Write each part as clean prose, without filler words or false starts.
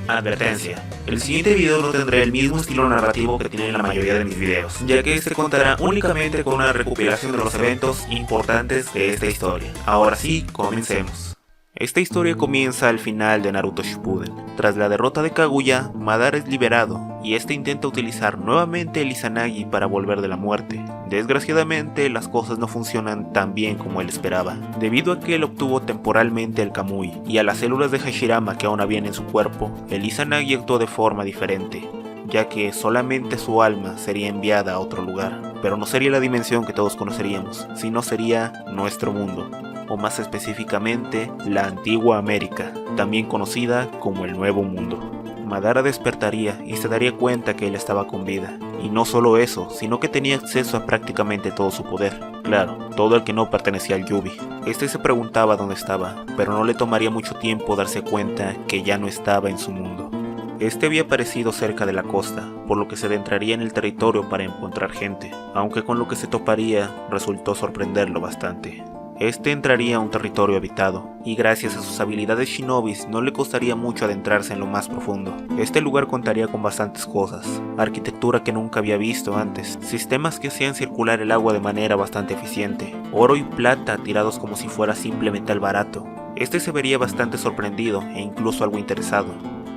Advertencia: el siguiente video no tendrá el mismo estilo narrativo que tienen la mayoría de mis videos, ya que este contará únicamente con una recopilación de los eventos importantes de esta historia. Ahora sí, comencemos. Esta historia comienza al final de Naruto Shippuden. Tras la derrota de Kaguya, Madara es liberado, y este intenta utilizar nuevamente el Izanagi para volver de la muerte. Desgraciadamente, las cosas no funcionan tan bien como él esperaba, debido a que él obtuvo temporalmente el Kamui, y a las células de Hashirama que aún habían en su cuerpo, el Izanagi actuó de forma diferente, ya que solamente su alma sería enviada a otro lugar, pero no sería la dimensión que todos conoceríamos, sino sería nuestro mundo, o más específicamente, la antigua América, también conocida como el Nuevo Mundo. Madara despertaría y se daría cuenta que él estaba con vida, y no solo eso, sino que tenía acceso a prácticamente todo su poder, claro, todo el que no pertenecía al Yubi. Este se preguntaba dónde estaba, pero no le tomaría mucho tiempo darse cuenta que ya no estaba en su mundo. Este había aparecido cerca de la costa, por lo que se adentraría en el territorio para encontrar gente, aunque con lo que se toparía resultó sorprenderlo bastante. Este entraría a un territorio habitado, y gracias a sus habilidades shinobis no le costaría mucho adentrarse en lo más profundo. Este lugar contaría con bastantes cosas, arquitectura que nunca había visto antes, sistemas que hacían circular el agua de manera bastante eficiente, oro y plata tirados como si fuera simple metal barato. Este se vería bastante sorprendido e incluso algo interesado,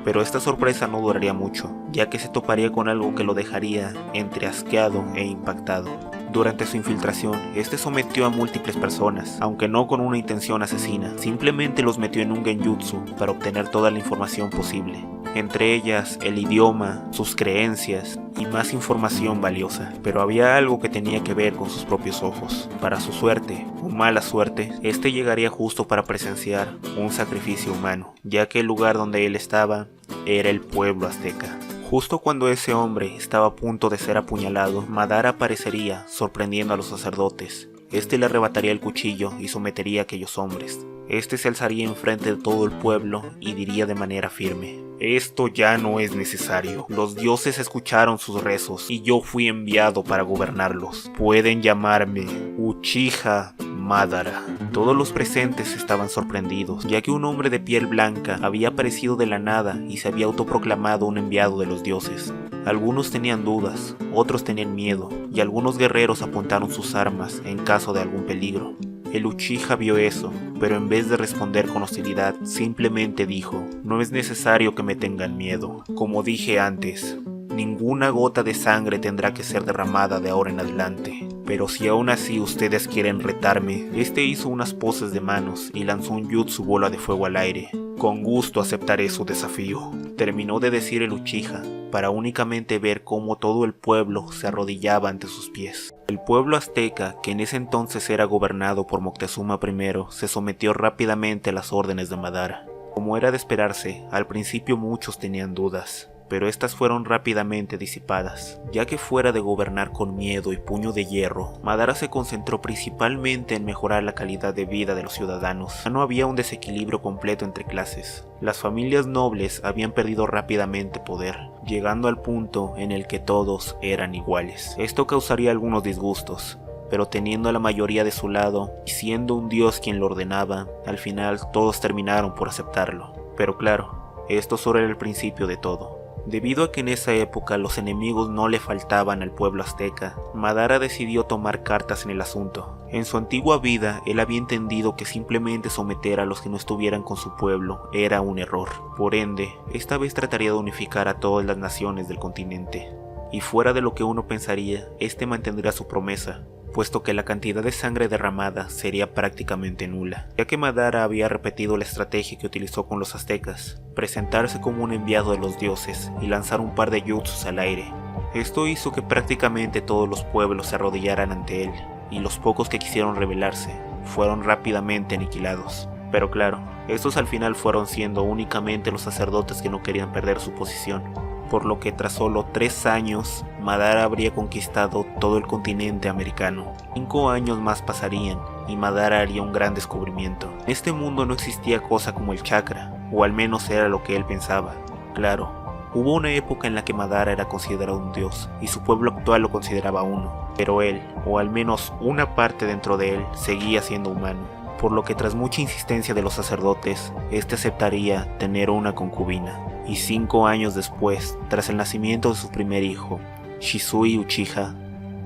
pero esta sorpresa no duraría mucho, ya que se toparía con algo que lo dejaría entre asqueado e impactado. Durante su infiltración, este sometió a múltiples personas, aunque no con una intención asesina, simplemente los metió en un genjutsu para obtener toda la información posible, entre ellas el idioma, sus creencias y más información valiosa, pero había algo que tenía que ver con sus propios ojos. Para su suerte, o mala suerte, este llegaría justo para presenciar un sacrificio humano, ya que el lugar donde él estaba era el pueblo azteca. Justo cuando ese hombre estaba a punto de ser apuñalado, Madara aparecería, sorprendiendo a los sacerdotes. Este le arrebataría el cuchillo y sometería a aquellos hombres. Este se alzaría enfrente de todo el pueblo y diría de manera firme: esto ya no es necesario. Los dioses escucharon sus rezos y yo fui enviado para gobernarlos. Pueden llamarme Uchiha Madara. Todos los presentes estaban sorprendidos, ya que un hombre de piel blanca había aparecido de la nada y se había autoproclamado un enviado de los dioses. Algunos tenían dudas, otros tenían miedo, y algunos guerreros apuntaron sus armas en caso de algún peligro. El Uchiha vio eso, pero en vez de responder con hostilidad, simplemente dijo: no es necesario que me tengan miedo. Como dije antes, ninguna gota de sangre tendrá que ser derramada de ahora en adelante. Pero si aún así ustedes quieren retarme, este hizo unas poses de manos y lanzó un jutsu bola de fuego al aire. Con gusto aceptaré su desafío, terminó de decir el Uchiha, para únicamente ver cómo todo el pueblo se arrodillaba ante sus pies. El pueblo azteca, que en ese entonces era gobernado por Moctezuma I, se sometió rápidamente a las órdenes de Madara. Como era de esperarse, al principio muchos tenían dudas, pero estas fueron rápidamente disipadas, ya que fuera de gobernar con miedo y puño de hierro, Madara se concentró principalmente en mejorar la calidad de vida de los ciudadanos. Ya no había un desequilibrio completo entre clases. Las familias nobles habían perdido rápidamente poder, llegando al punto en el que todos eran iguales. Esto causaría algunos disgustos, pero teniendo a la mayoría de su lado y siendo un dios quien lo ordenaba, al final todos terminaron por aceptarlo. Pero claro, esto solo era el principio de todo. Debido a que en esa época los enemigos no le faltaban al pueblo azteca, Madara decidió tomar cartas en el asunto. En su antigua vida, él había entendido que simplemente someter a los que no estuvieran con su pueblo era un error. Por ende, esta vez trataría de unificar a todas las naciones del continente. Y fuera de lo que uno pensaría, este mantendría su promesa, puesto que la cantidad de sangre derramada sería prácticamente nula, ya que Madara había repetido la estrategia que utilizó con los aztecas, presentarse como un enviado de los dioses y lanzar un par de jutsus al aire. Esto hizo que prácticamente todos los pueblos se arrodillaran ante él, y los pocos que quisieron rebelarse fueron rápidamente aniquilados. Pero claro, estos al final fueron siendo únicamente los sacerdotes que no querían perder su posición, por lo que tras solo 3 años, Madara habría conquistado todo el continente americano. 5 años más pasarían, y Madara haría un gran descubrimiento. En este mundo no existía cosa como el chakra, o al menos era lo que él pensaba. Claro, hubo una época en la que Madara era considerado un dios, y su pueblo actual lo consideraba uno, pero él, o al menos una parte dentro de él, seguía siendo humano, por lo que tras mucha insistencia de los sacerdotes, este aceptaría tener una concubina. y 5 años después, tras el nacimiento de su primer hijo, Shisui Uchiha,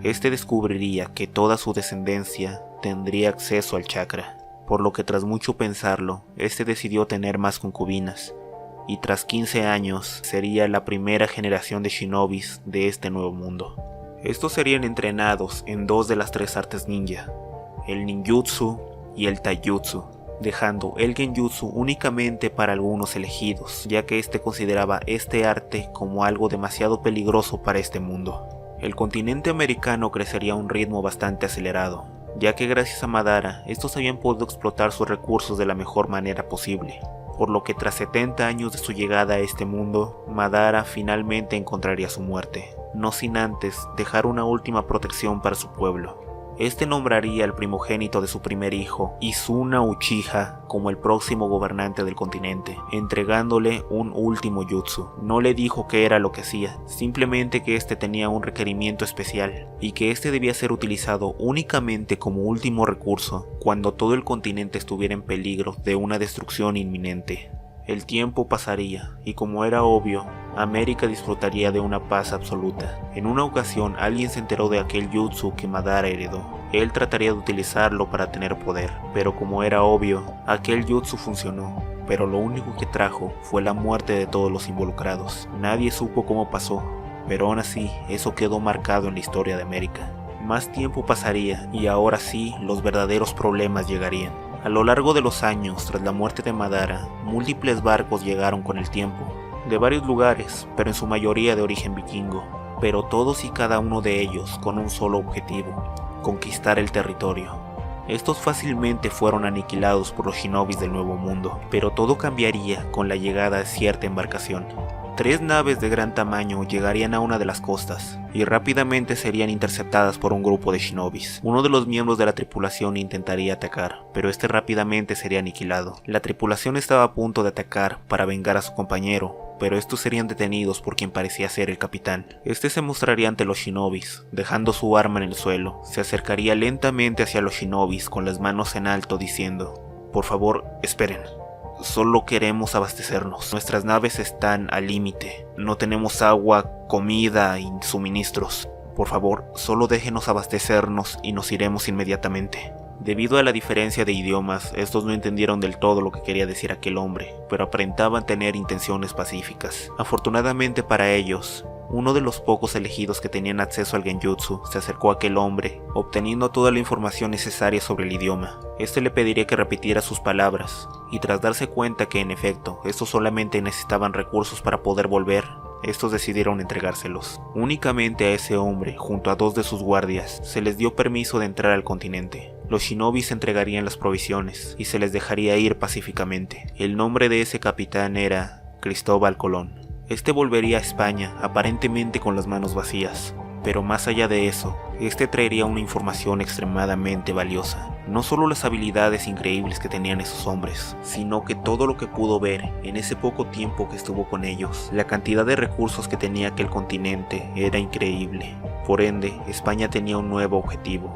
este descubriría que toda su descendencia tendría acceso al chakra, por lo que tras mucho pensarlo, este decidió tener más concubinas, y tras 15 años sería la primera generación de shinobis de este nuevo mundo. Estos serían entrenados en 2 de las 3 artes ninja, el ninjutsu y el taijutsu, dejando el genjutsu únicamente para algunos elegidos, ya que este consideraba este arte como algo demasiado peligroso para este mundo. El continente americano crecería a un ritmo bastante acelerado, ya que gracias a Madara, estos habían podido explotar sus recursos de la mejor manera posible, por lo que tras 70 años de su llegada a este mundo, Madara finalmente encontraría su muerte, no sin antes dejar una última protección para su pueblo. Este nombraría al primogénito de su primer hijo, Izuna Uchiha, como el próximo gobernante del continente, entregándole un último jutsu. No le dijo qué era lo que hacía, simplemente que este tenía un requerimiento especial, y que este debía ser utilizado únicamente como último recurso, cuando todo el continente estuviera en peligro de una destrucción inminente. El tiempo pasaría, y como era obvio, América disfrutaría de una paz absoluta. En una ocasión alguien se enteró de aquel jutsu que Madara heredó. Él trataría de utilizarlo para tener poder, pero como era obvio, aquel jutsu funcionó, pero lo único que trajo fue la muerte de todos los involucrados. Nadie supo cómo pasó, pero aún así eso quedó marcado en la historia de América. Más tiempo pasaría y ahora sí los verdaderos problemas llegarían. A lo largo de los años, tras la muerte de Madara, múltiples barcos llegaron con el tiempo, de varios lugares, pero en su mayoría de origen vikingo, pero todos y cada uno de ellos con un solo objetivo: conquistar el territorio. Estos fácilmente fueron aniquilados por los shinobis del Nuevo Mundo, pero todo cambiaría con la llegada de cierta embarcación. 3 naves de gran tamaño llegarían a una de las costas, y rápidamente serían interceptadas por un grupo de shinobis. Uno de los miembros de la tripulación intentaría atacar, pero este rápidamente sería aniquilado. La tripulación estaba a punto de atacar para vengar a su compañero, pero estos serían detenidos por quien parecía ser el capitán. Este se mostraría ante los shinobis, dejando su arma en el suelo. Se acercaría lentamente hacia los shinobis con las manos en alto diciendo: "Por favor, esperen. Solo queremos abastecernos. Nuestras naves están al límite. No tenemos agua, comida y suministros. Por favor, solo déjenos abastecernos y nos iremos inmediatamente". Debido a la diferencia de idiomas, estos no entendieron del todo lo que quería decir aquel hombre, pero aparentaban tener intenciones pacíficas. Afortunadamente para ellos, uno de los pocos elegidos que tenían acceso al genjutsu se acercó a aquel hombre, obteniendo toda la información necesaria sobre el idioma. Este le pediría que repitiera sus palabras, y tras darse cuenta que en efecto, estos solamente necesitaban recursos para poder volver, estos decidieron entregárselos. Únicamente a ese hombre, junto a 2 de sus guardias, se les dio permiso de entrar al continente. Los shinobis entregarían las provisiones y se les dejaría ir pacíficamente. El nombre de ese capitán era Cristóbal Colón. Este volvería a España aparentemente con las manos vacías, pero más allá de eso, este traería una información extremadamente valiosa. No solo las habilidades increíbles que tenían esos hombres, sino que todo lo que pudo ver en ese poco tiempo que estuvo con ellos. La cantidad de recursos que tenía aquel continente era increíble. Por ende, España tenía un nuevo objetivo: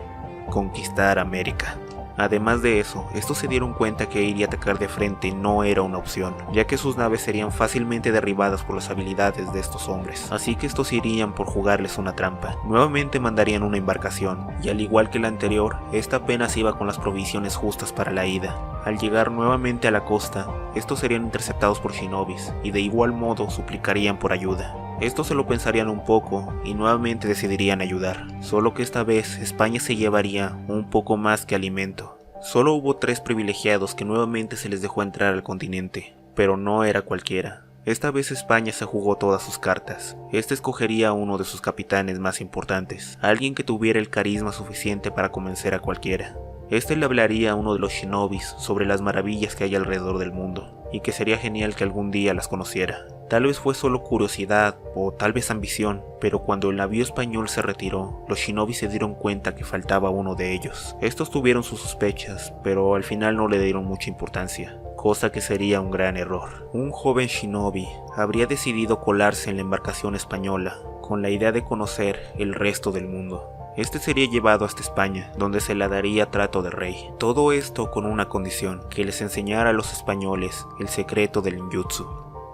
conquistar América. Además de eso, estos se dieron cuenta que ir y atacar de frente no era una opción, ya que sus naves serían fácilmente derribadas por las habilidades de estos hombres, así que estos irían por jugarles una trampa. Nuevamente mandarían una embarcación, y al igual que la anterior, esta apenas iba con las provisiones justas para la ida. Al llegar nuevamente a la costa, estos serían interceptados por shinobis, y de igual modo suplicarían por ayuda. Estos se lo pensarían un poco y nuevamente decidirían ayudar, solo que esta vez España se llevaría un poco más que alimento. Solo hubo 3 privilegiados que nuevamente se les dejó entrar al continente, pero no era cualquiera. Esta vez España se jugó todas sus cartas. Este escogería a uno de sus capitanes más importantes, alguien que tuviera el carisma suficiente para convencer a cualquiera. Este le hablaría a uno de los shinobis sobre las maravillas que hay alrededor del mundo, y que sería genial que algún día las conociera. Tal vez fue solo curiosidad o tal vez ambición, pero cuando el navío español se retiró, los shinobis se dieron cuenta que faltaba uno de ellos. Estos tuvieron sus sospechas, pero al final no le dieron mucha importancia, cosa que sería un gran error. Un joven shinobi habría decidido colarse en la embarcación española con la idea de conocer el resto del mundo. Este sería llevado hasta España, donde se le daría trato de rey. Todo esto con una condición: que les enseñara a los españoles el secreto del ninjutsu.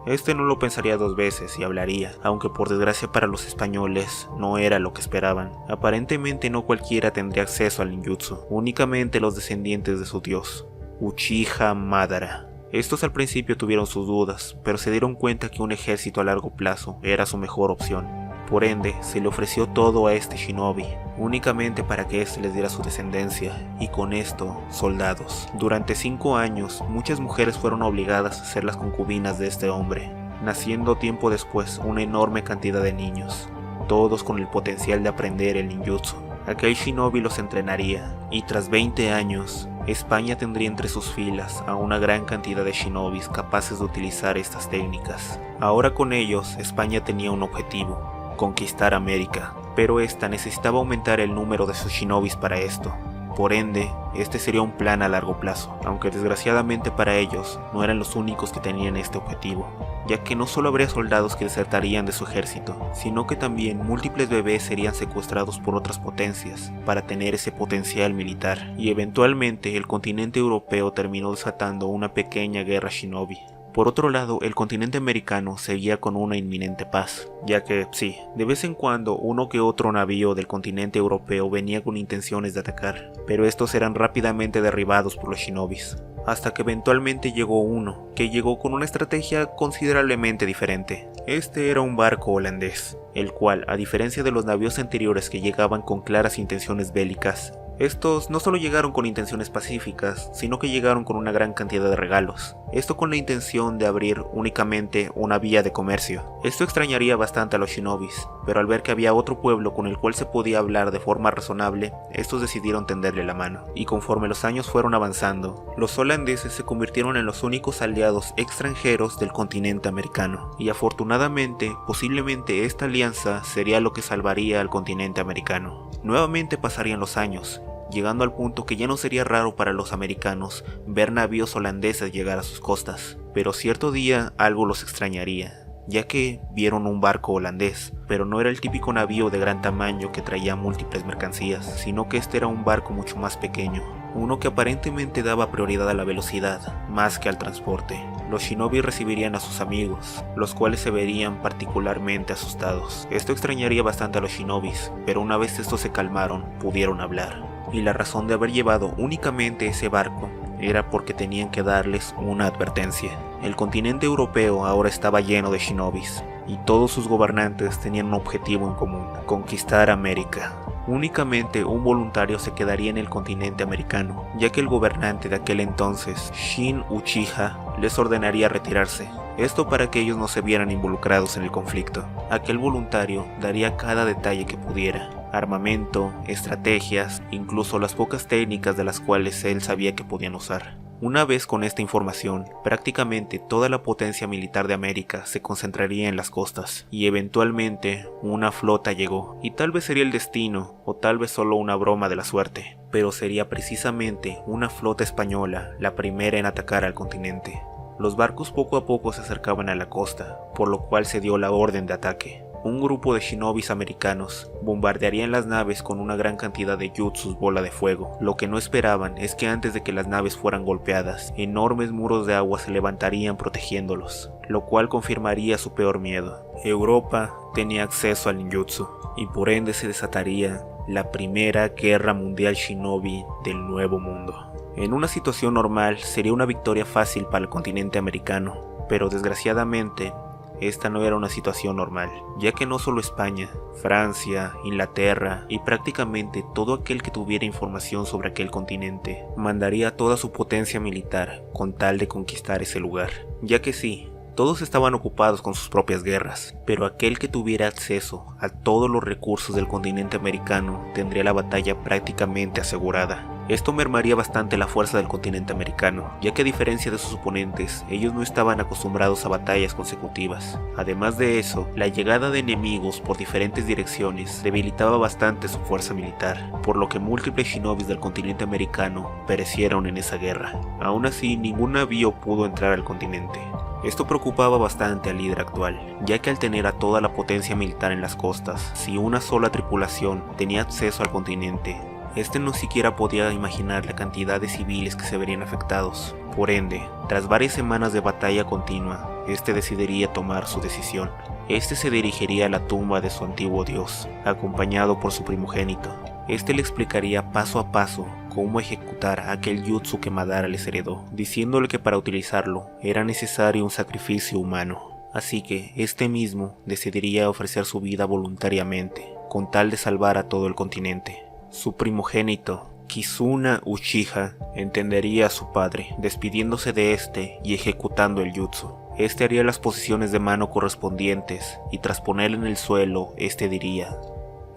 Este no lo pensaría dos veces y hablaría, aunque por desgracia para los españoles no era lo que esperaban. Aparentemente no cualquiera tendría acceso al ninjutsu, únicamente los descendientes de su dios, Uchiha Madara. Estos al principio tuvieron sus dudas, pero se dieron cuenta que un ejército a largo plazo era su mejor opción. Por ende, se le ofreció todo a este shinobi, únicamente para que éste les diera su descendencia, y con esto, soldados. Durante 5 años, muchas mujeres fueron obligadas a ser las concubinas de este hombre, naciendo tiempo después una enorme cantidad de niños, todos con el potencial de aprender el ninjutsu. Aquel shinobi los entrenaría, y tras 20 años, España tendría entre sus filas a una gran cantidad de shinobis capaces de utilizar estas técnicas. Ahora con ellos, España tenía un objetivo: conquistar América, pero esta necesitaba aumentar el número de sus shinobis para esto. Por ende, este sería un plan a largo plazo, aunque desgraciadamente para ellos no eran los únicos que tenían este objetivo, ya que no solo habría soldados que desertarían de su ejército, sino que también múltiples bebés serían secuestrados por otras potencias para tener ese potencial militar, y eventualmente el continente europeo terminó desatando una pequeña guerra shinobi. Por otro lado, el continente americano seguía con una inminente paz, ya que, sí, de vez en cuando uno que otro navío del continente europeo venía con intenciones de atacar, pero estos eran rápidamente derribados por los shinobis, hasta que eventualmente llegó uno, que llegó con una estrategia considerablemente diferente. Este era un barco holandés, el cual, a diferencia de los navíos anteriores que llegaban con claras intenciones bélicas, estos no solo llegaron con intenciones pacíficas, sino que llegaron con una gran cantidad de regalos. Esto con la intención de abrir únicamente una vía de comercio. Esto extrañaría bastante a los shinobis, pero al ver que había otro pueblo con el cual se podía hablar de forma razonable, estos decidieron tenderle la mano. Y conforme los años fueron avanzando, los holandeses se convirtieron en los únicos aliados extranjeros del continente americano. Y afortunadamente, posiblemente esta alianza sería lo que salvaría al continente americano. Nuevamente pasarían los años, llegando al punto que ya no sería raro para los americanos ver navíos holandeses llegar a sus costas. Pero cierto día algo los extrañaría, ya que vieron un barco holandés, pero no era el típico navío de gran tamaño que traía múltiples mercancías, sino que este era un barco mucho más pequeño, uno que aparentemente daba prioridad a la velocidad, más que al transporte. Los shinobi recibirían a sus amigos, los cuales se verían particularmente asustados. Esto extrañaría bastante a los shinobis, pero una vez estos se calmaron, pudieron hablar. Y la razón de haber llevado únicamente ese barco era porque tenían que darles una advertencia. El continente europeo ahora estaba lleno de shinobis, y todos sus gobernantes tenían un objetivo en común: conquistar América. Únicamente un voluntario se quedaría en el continente americano, ya que el gobernante de aquel entonces, Shin Uchiha, les ordenaría retirarse. Esto para que ellos no se vieran involucrados en el conflicto. Aquel voluntario daría cada detalle que pudiera: armamento, estrategias, incluso las pocas técnicas de las cuales él sabía que podían usar. Una vez con esta información, prácticamente toda la potencia militar de América se concentraría en las costas, y eventualmente una flota llegó, y tal vez sería el destino, o tal vez solo una broma de la suerte, pero sería precisamente una flota española la primera en atacar al continente. Los barcos poco a poco se acercaban a la costa, por lo cual se dio la orden de ataque. Un grupo de shinobis americanos bombardearían las naves con una gran cantidad de jutsus bola de fuego. Lo que no esperaban es que antes de que las naves fueran golpeadas, enormes muros de agua se levantarían protegiéndolos, lo cual confirmaría su peor miedo. Europa tenía acceso al ninjutsu, y por ende se desataría la primera guerra mundial shinobi del Nuevo Mundo. En una situación normal sería una victoria fácil para el continente americano, pero desgraciadamente esta no era una situación normal, ya que no solo España, Francia, Inglaterra y prácticamente todo aquel que tuviera información sobre aquel continente mandaría toda su potencia militar con tal de conquistar ese lugar, ya que sí, todos estaban ocupados con sus propias guerras, pero aquel que tuviera acceso a todos los recursos del continente americano tendría la batalla prácticamente asegurada. Esto mermaría bastante la fuerza del continente americano, ya que a diferencia de sus oponentes, ellos no estaban acostumbrados a batallas consecutivas. Además de eso, la llegada de enemigos por diferentes direcciones debilitaba bastante su fuerza militar, por lo que múltiples shinobis del continente americano perecieron en esa guerra. Aún así, ningún navío pudo entrar al continente. Esto preocupaba bastante al líder actual, ya que al tener a toda la potencia militar en las costas, si una sola tripulación tenía acceso al continente, este no siquiera podía imaginar la cantidad de civiles que se verían afectados. Por ende, tras varias semanas de batalla continua, este decidiría tomar su decisión. Este se dirigiría a la tumba de su antiguo dios, acompañado por su primogénito. Este le explicaría paso a paso cómo ejecutar aquel jutsu que Madara les heredó, diciéndole que para utilizarlo era necesario un sacrificio humano. Así que este mismo decidiría ofrecer su vida voluntariamente, con tal de salvar a todo el continente. Su primogénito, Kizuna Uchiha, entendería a su padre, despidiéndose de este y ejecutando el jutsu. Este haría las posiciones de mano correspondientes y tras ponerle en el suelo, este diría: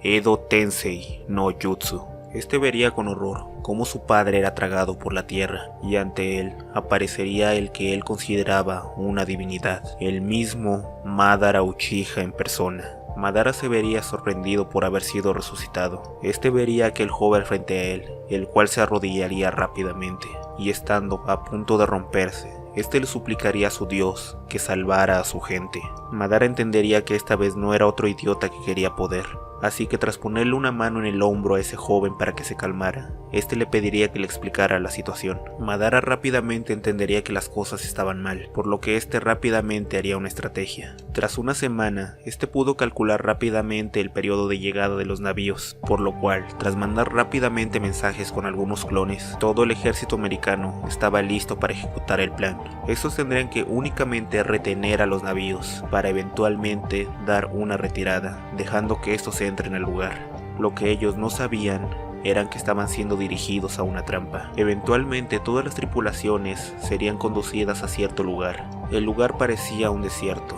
Edo Tensei no Jutsu. Este vería con horror cómo su padre era tragado por la tierra y ante él aparecería el que él consideraba una divinidad, el mismo Madara Uchiha en persona. Madara se vería sorprendido por haber sido resucitado. Este vería a aquel joven frente a él, el cual se arrodillaría rápidamente y estando a punto de romperse, este le suplicaría a su dios que salvara a su gente. Madara entendería que esta vez no era otro idiota que quería poder, así que tras ponerle una mano en el hombro a ese joven para que se calmara, este le pediría que le explicara la situación. Madara rápidamente entendería que las cosas estaban mal, por lo que este rápidamente haría una estrategia. Tras una semana, este pudo calcular rápidamente el periodo de llegada de los navíos, por lo cual, tras mandar rápidamente mensajes con algunos clones, todo el ejército americano estaba listo para ejecutar el plan. Estos tendrían que únicamente retener a los navíos, para eventualmente dar una retirada, dejando que estos entren al lugar. Lo que ellos no sabían eran que estaban siendo dirigidos a una trampa. Eventualmente todas las tripulaciones serían conducidas a cierto lugar. El lugar parecía un desierto.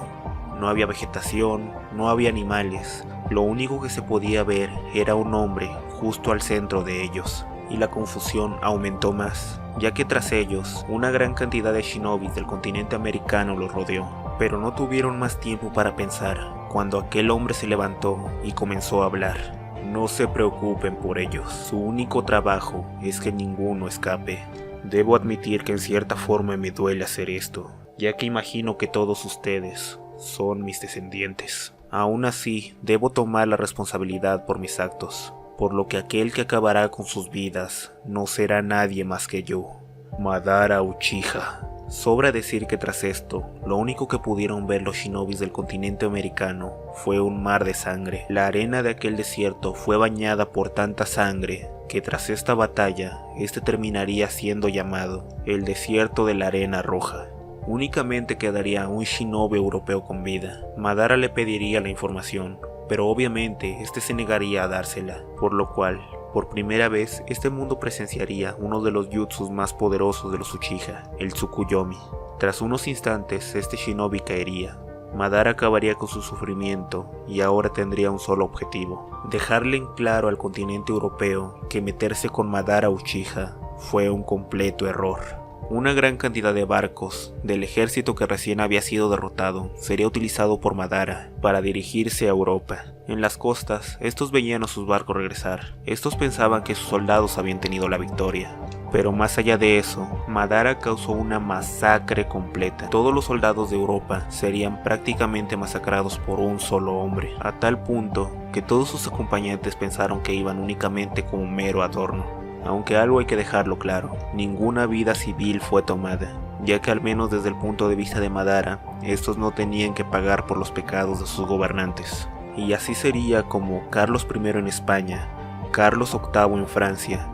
No había vegetación, no había animales. Lo único que se podía ver era un hombre justo al centro de ellos. Y la confusión aumentó más, ya que tras ellos, una gran cantidad de shinobis del continente americano los rodeó. Pero no tuvieron más tiempo para pensar, cuando aquel hombre se levantó y comenzó a hablar. No se preocupen por ellos, su único trabajo es que ninguno escape. Debo admitir que en cierta forma me duele hacer esto, ya que imagino que todos ustedes son mis descendientes. Aún así, debo tomar la responsabilidad por mis actos, por lo que aquel que acabará con sus vidas no será nadie más que yo, Madara Uchiha. Sobra decir que tras esto, lo único que pudieron ver los shinobis del continente americano fue un mar de sangre. La arena de aquel desierto fue bañada por tanta sangre que tras esta batalla, este terminaría siendo llamado el desierto de la arena roja. Únicamente quedaría un shinobi europeo con vida. Madara le pediría la información, pero obviamente este se negaría a dársela, por lo cual, por primera vez, este mundo presenciaría uno de los jutsus más poderosos de los Uchiha, el Tsukuyomi. Tras unos instantes, este shinobi caería. Madara acabaría con su sufrimiento y ahora tendría un solo objetivo: dejarle en claro al continente europeo que meterse con Madara Uchiha fue un completo error. Una gran cantidad de barcos del ejército que recién había sido derrotado sería utilizado por Madara para dirigirse a Europa. En las costas, estos veían a sus barcos regresar. Estos pensaban que sus soldados habían tenido la victoria. Pero más allá de eso, Madara causó una masacre completa. Todos los soldados de Europa serían prácticamente masacrados por un solo hombre, a tal punto que todos sus acompañantes pensaron que iban únicamente como un mero adorno. Aunque algo hay que dejarlo claro, ninguna vida civil fue tomada, ya que al menos desde el punto de vista de Madara, estos no tenían que pagar por los pecados de sus gobernantes. Y así sería como Carlos I en España, Carlos VIII en Francia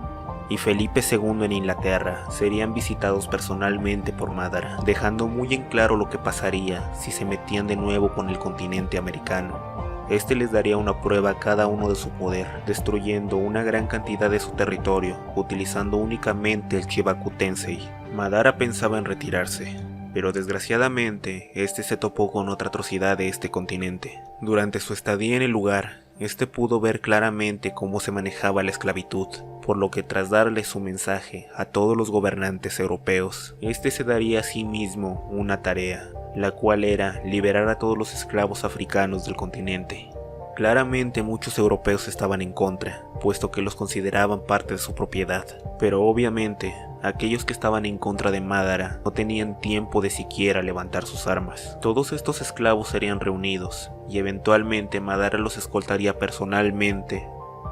y Felipe II en Inglaterra serían visitados personalmente por Madara, dejando muy en claro lo que pasaría si se metían de nuevo con el continente americano. Este les daría una prueba a cada uno de su poder, destruyendo una gran cantidad de su territorio, utilizando únicamente el Chibaku Tensei. Madara pensaba en retirarse, pero desgraciadamente este se topó con otra atrocidad de este continente. Durante su estadía en el lugar, este pudo ver claramente cómo se manejaba la esclavitud, por lo que tras darle su mensaje a todos los gobernantes europeos, este se daría a sí mismo una tarea, la cual era liberar a todos los esclavos africanos del continente. Claramente muchos europeos estaban en contra, puesto que los consideraban parte de su propiedad, pero obviamente aquellos que estaban en contra de Madara no tenían tiempo de siquiera levantar sus armas. Todos estos esclavos serían reunidos, y eventualmente Madara los escoltaría personalmente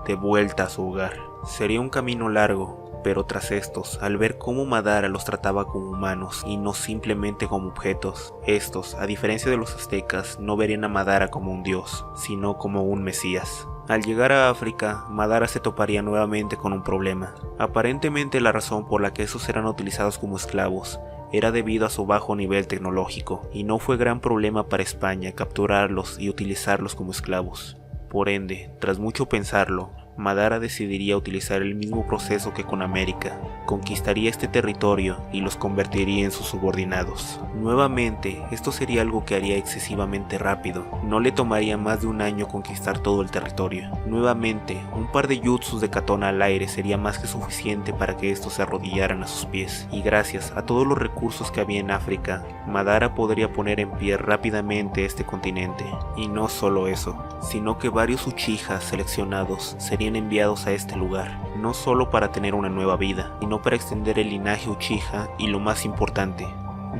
de vuelta a su hogar. Sería un camino largo, Pero tras estos, al ver cómo Madara los trataba como humanos y no simplemente como objetos, estos, a diferencia de los aztecas, no verían a Madara como un dios, sino como un mesías. Al llegar a África, Madara se toparía nuevamente con un problema. Aparentemente la razón por la que estos eran utilizados como esclavos era debido a su bajo nivel tecnológico, y no fue gran problema para España capturarlos y utilizarlos como esclavos. Por ende, tras mucho pensarlo, Madara decidiría utilizar el mismo proceso que con América, conquistaría este territorio y los convertiría en sus subordinados. Nuevamente, esto sería algo que haría excesivamente rápido, no le tomaría más de un año conquistar todo el territorio. Nuevamente, un par de jutsus de katana al aire sería más que suficiente para que estos se arrodillaran a sus pies, y gracias a todos los recursos que había en África, Madara podría poner en pie rápidamente este continente. Y no solo eso, sino que varios Uchiha seleccionados serían enviados a este lugar, no solo para tener una nueva vida, sino para extender el linaje Uchiha y lo más importante,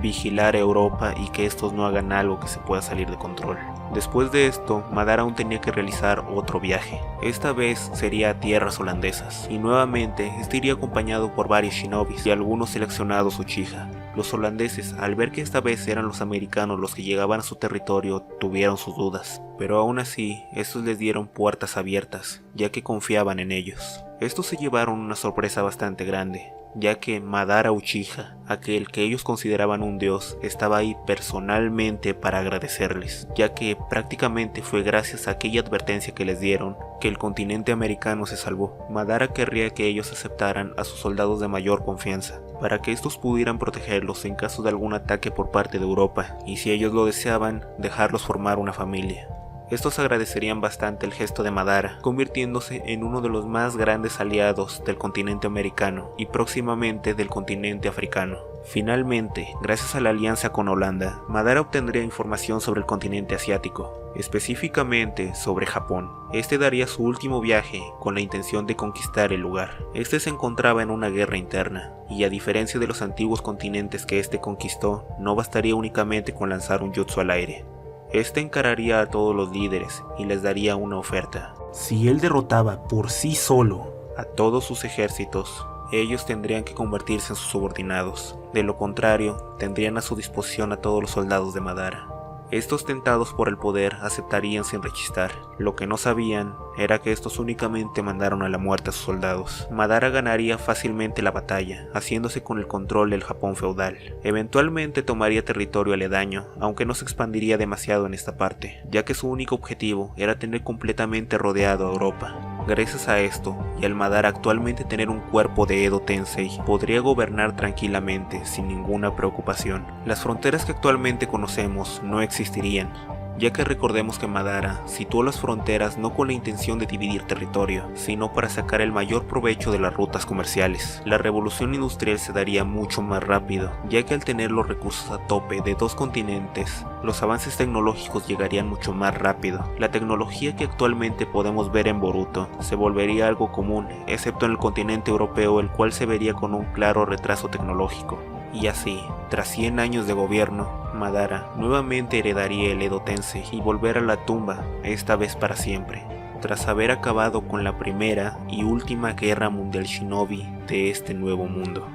vigilar a Europa y que estos no hagan algo que se pueda salir de control. Después de esto, Madara aún tenía que realizar otro viaje. Esta vez sería a tierras holandesas, y nuevamente este iría acompañado por varios shinobis y algunos seleccionados Uchiha. Los holandeses, al ver que esta vez eran los americanos los que llegaban a su territorio, tuvieron sus dudas, pero aún así, estos les dieron puertas abiertas, ya que confiaban en ellos. Estos se llevaron una sorpresa bastante grande, ya que Madara Uchiha, aquel que ellos consideraban un dios, estaba ahí personalmente para agradecerles, ya que prácticamente fue gracias a aquella advertencia que les dieron que el continente americano se salvó. Madara querría que ellos aceptaran a sus soldados de mayor confianza, para que estos pudieran protegerlos en caso de algún ataque por parte de Europa, y si ellos lo deseaban, dejarlos formar una familia. Estos agradecerían bastante el gesto de Madara, convirtiéndose en uno de los más grandes aliados del continente americano y próximamente del continente africano. Finalmente, gracias a la alianza con Holanda, Madara obtendría información sobre el continente asiático, específicamente sobre Japón. Este daría su último viaje con la intención de conquistar el lugar. Este se encontraba en una guerra interna, y a diferencia de los antiguos continentes que este conquistó, no bastaría únicamente con lanzar un jutsu al aire. Este encararía a todos los líderes y les daría una oferta. Si él derrotaba por sí solo a todos sus ejércitos, ellos tendrían que convertirse en sus subordinados. De lo contrario, tendrían a su disposición a todos los soldados de Madara. Estos, tentados por el poder, aceptarían sin rechistar. Lo que no sabían era que estos únicamente mandaron a la muerte a sus soldados. Madara ganaría fácilmente la batalla, haciéndose con el control del Japón feudal. Eventualmente tomaría territorio aledaño, aunque no se expandiría demasiado en esta parte, ya que su único objetivo era tener completamente rodeado a Europa. Gracias a esto, y al Madara actualmente tener un cuerpo de Edo Tensei, podría gobernar tranquilamente, sin ninguna preocupación. Las fronteras que actualmente conocemos no existirían, ya que recordemos que Madara situó las fronteras no con la intención de dividir territorio, sino para sacar el mayor provecho de las rutas comerciales. La revolución industrial se daría mucho más rápido, ya que al tener los recursos a tope de dos continentes, los avances tecnológicos llegarían mucho más rápido. La tecnología que actualmente podemos ver en Boruto se volvería algo común, excepto en el continente europeo, el cual se vería con un claro retraso tecnológico. Y así, tras 100 años de gobierno, Madara nuevamente heredaría el Edo Tensei y volver a la tumba, esta vez para siempre, tras haber acabado con la primera y última guerra mundial shinobi de este nuevo mundo.